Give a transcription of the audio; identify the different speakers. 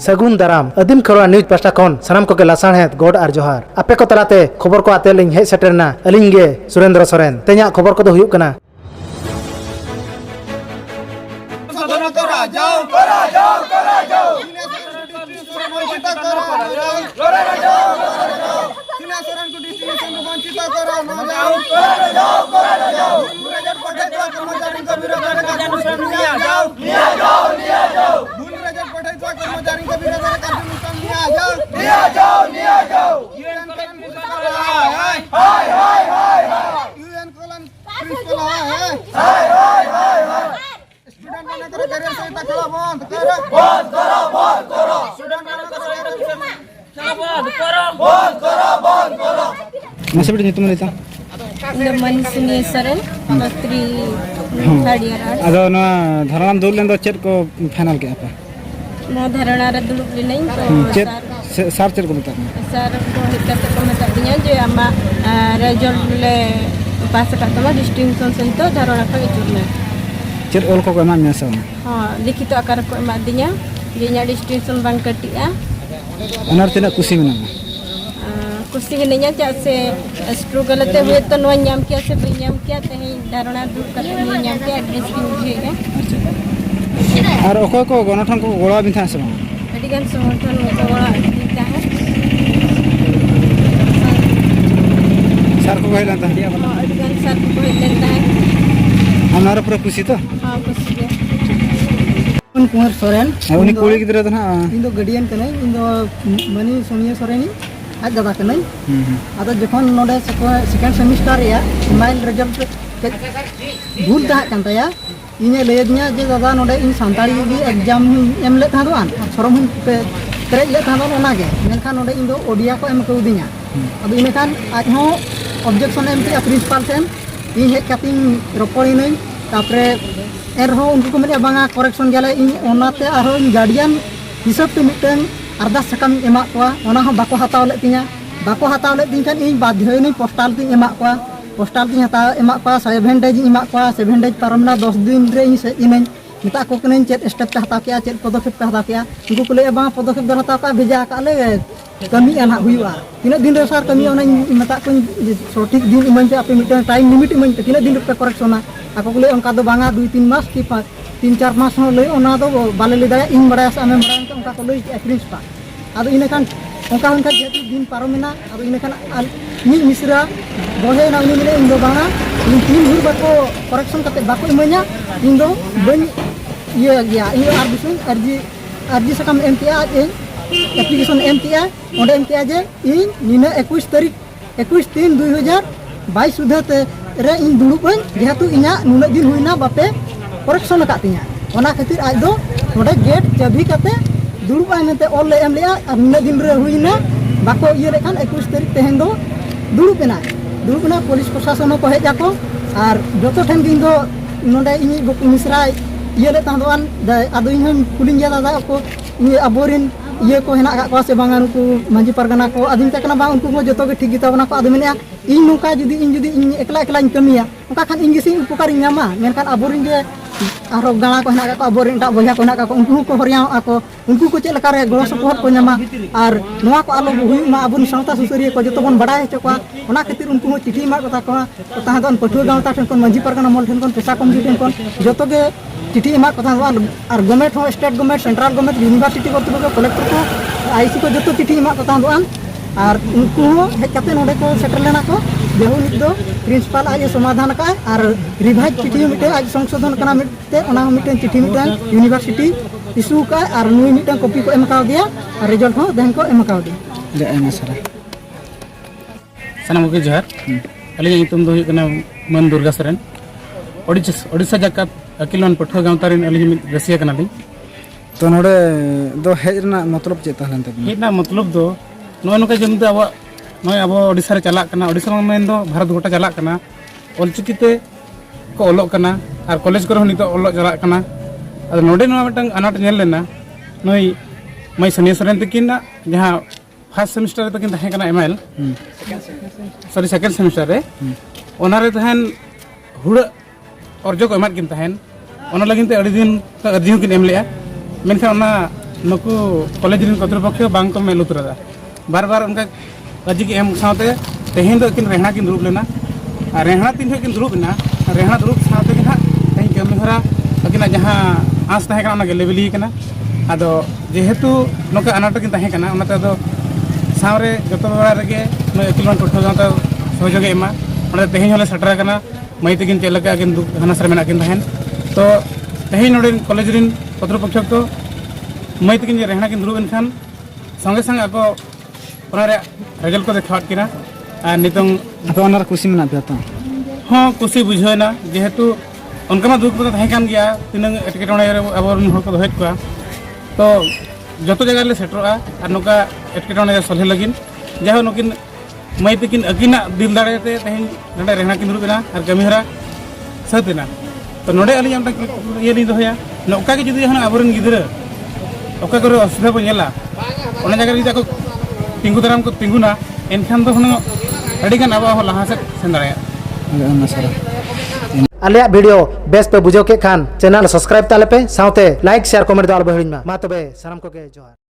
Speaker 1: सगुन दाराम अदीम Kharwa news pasta खन सानाम को लासाणहेद गोड आर जोहार आपे को तलाते खबर को आते लिंग हे सेटरना अलिंग गे सुरेंद्र सोरेन ते냐 खबर को दो हुयुक कना
Speaker 2: Masih berdiri itu mereka.
Speaker 3: Manisini Saren, Matri Hadiaran.
Speaker 2: Ada na dharan dulu lendo chat ko final ke apa?
Speaker 3: Mau dharan ada dulu beli nih.
Speaker 2: Chat sar chat ko minta.
Speaker 3: Sar ko kita ko minta je ama region le pas katama distinction sento dharan apa itu na.
Speaker 2: Chat all ko emang biasa.
Speaker 3: Ha, likito akar ko emang dinya. Dinya distinction bang ketia.
Speaker 2: Anar tidak kusi menang.
Speaker 3: कुछ नहीं क्या से struggle ते हुए तो no नाम क्या से नाम क्या ते धारणा दूर करते हैं नाम क्या एड्रेस की मुझे है
Speaker 2: और ओको को गणठन को गोड़ा बिथा से
Speaker 3: अडिगन समर्थन को गोड़ा बिथा है
Speaker 2: सर को कहला था
Speaker 3: अडिगन सर को कहला है
Speaker 2: हमारा पूरा खुशी तो
Speaker 3: हां खुशी है
Speaker 4: कुमार सोरेन
Speaker 2: उनी कोड़ी गिदरा था
Speaker 4: इन दो गार्डियन कने इन दो मनी सोनिया सोरेनी आज दादा कने आदा जखन नोडे सेकेंड सेमिस्टर या माइल रिजल्ट भूल ता कांताया इने लेदनिया जे दादा नोडे इन सांताली गी एग्जाम एम ले था दोन सरम पे करे ले था दोन ओना गे मेनखान नोडे इन दो ओडिया को एम को दिया अब इने खान आज हो ऑब्जेक्शन एम ती प्रिंसिपल सेन इन हे कातिन रोपड़ी नै तापरे एरहो उनको को मेरे बांगा करेक्शन गेले इन ओनाते आरो गार्डियन हिसाब ते मिटन अर्धा सकम एमा को ओना हो बाको हताव ले तिया बाको हताव ले दिन खान इन बाध्य नै पोस्टल ती एमा को पोस्टल ती हता एमा को 7 डेज एमा को 7 डेज परमना 10 दिन रे से इन मिता को कने चेत स्टेप ते हताव किया चेत पदक्षेप ते हताव किया उनको को ले बा पदक्षेप दर हताव का भेजा का ले कमी आना हुआ तीन दिन रे सर कमी ओना मिता को सठिक दिन इमन पे आपे मिटन टाइम लिमिट इमन पे तीन दिन पे करेक्शना ako ko lay angka do banga 2-3 mas ki 3-4 mas no lay ona do bale le daya ing badaya sa amem baran angka ko lay experience pa ado ine kan angka angka jetu din paromena ado ine kan ni misra bohe na uni mile indo banga in tin hur bako correction kate bako imanya indo ben ye ya ini arbisun arji sakam MTA application MTA onde MTA je in nina 21 tarik 21/3/2022 sudah te रे इन दुड़ुब जेहेतु इना नुना दिन हुईना बापे correction Katya ओना खातिर आज दो नोडे गेट चाबी काते दुड़ुब आनते ऑल ले एम लिया और नुना दिन रे हुईना बाको इये लेखान 21 तारीख तेहन दो दुड़ुबना पुलिस प्रशासन को हेज जाको और जतो ठेन दिन दो नोडे इनी गोकु मिश्रा इये ले तांदोन आदो इन कुलिन जा दादा को इये अबोरिन ये को हेना का से बांगा नुकु मांझी परगना को आदिम तकना बा उनको को जतो के ठीक गिता बना को आदमिया इन नुका जुदी इन एकला एकला कमिया उनका खान इन गिसी उपकार ᱧᱟᱢᱟ मेनखान अबोरिन जे आरो गाना को हेना का अबोरिन टा बहिया को हेना का उनको को हरिया ako उनको को चेल लकारे गलो सपोर्ट को ᱧᱟᱢᱟ और नोआ को आलो हुई मा अबुन सावता सुसरिया को जतो बन बडाय हेचो को ओना खातिर उनको चिठी मा कथा को तहा दन पठुआ गावता ठन कोन मांझी परगना मोल ठन कोन पेशा कमिटी ठन कोन जतो के चिठी मा कथा और गवर्नमेंट हो state government central government university को कलेक्टर को आईसी को जतो चिठी मा कथा दोन और उनको हेज काते नोडे को सेटल लेना को देहु नित दो प्रिंसिपल आज समाधान का और रिवाइज चिठी मिटे आज संशोधन कना मिटे ओना मिटे चिठी मिटे यूनिवर्सिटी इशू का और नुई मिटे कॉपी को एम का दिया और रिजल्ट हो देन को एम का दिया
Speaker 2: ले एम सरा
Speaker 5: सनम के जोहार अली तुम दो हुई मन दुर्गा सोरेन ओडिशा जाकत अकिलन पठुआ गांवतारिन अली रसिया कना दी
Speaker 2: तो नोडे दो हेजना मतलब चेता हलन तब
Speaker 5: हेना मतलब दो नो नुका जमते अब नय अब ओडिशा रे चला कना ओडिशा में दो भारत गोटा चला कना ऑलचिकीते को ओलोक कना और कॉलेज को नितो ओलोक चला कना अद नोडे नो मिटंग अनाट नेल लेना नय मई सोनिया सोरेन तकिना जहां फर्स्ट सेमेस्टर रे तकिन तहे कना एमएल सॉरी सेकंड सेमेस्टर रे ओना रे तहन हुड़ अर्जो को एमात किन तहन ओना लगिन ते अडी दिन अर्जी किन एम लेया मेनखान ओना नुकु कॉलेज रिन कर्तृपक्ष बांग को मेल उतरदा बार बार उनका अजी की एम साथे तेहें दो किन रेहना किन दुरुब लेना रेहना तीन किन दुरुब ना रेहना दुरुब साथे कि हां तेहें कमी हरा अकिना जहां आस तहे kana ona लेवली kana ado जेहेतु नोका अनाट किन तहे kana ओनाते दो सावरे जतो बेड़ा रेगे नो एकिलवन पठो गांता सहयोग एमा ओना तेहें हले सटरा kana मई तकिन चेलका किन हनासर मेना किन तहेन तो तेहें नोडे कॉलेज रिन कर्तृपक्ष तो मई तकिन रेहना किन दुरुब एनखान संगे संगे ako ओनारे रेजल्ट को देखावत किना आ नितंग
Speaker 2: apa onar kusi mena pe to
Speaker 5: हाँ कुशी बुझेना जेहेतु उनका मा दुख पता तहें गया तीन एटकेटोणे अब हर को दोहेत को तो जो जगह ले सेटरोआ और नौका एटकेटोणे सलहे लगिन जहाँ नुकिन मई तकिन अकिना दिल दाड़ेते तहें नडे रेहना किन दुरुबेना और कमीहरा सतना तो नोडे अली आमटा ये ली दोया नौका के जुदी हना आबरन गिदरा ओका करे असुविधा को नेला ओना जगह री को तिंगु दाराम को तिंगुना एनखान दो हनो अडिगान आबा हो लहा से सेन दाड़े
Speaker 2: ona sara
Speaker 1: आलिया वीडियो बेस पे बुझो के खान चैनल सब्सक्राइब ताले पे साउते लाइक शेयर कमेंट दाल बहिन मा तबे सनम को के जोहार।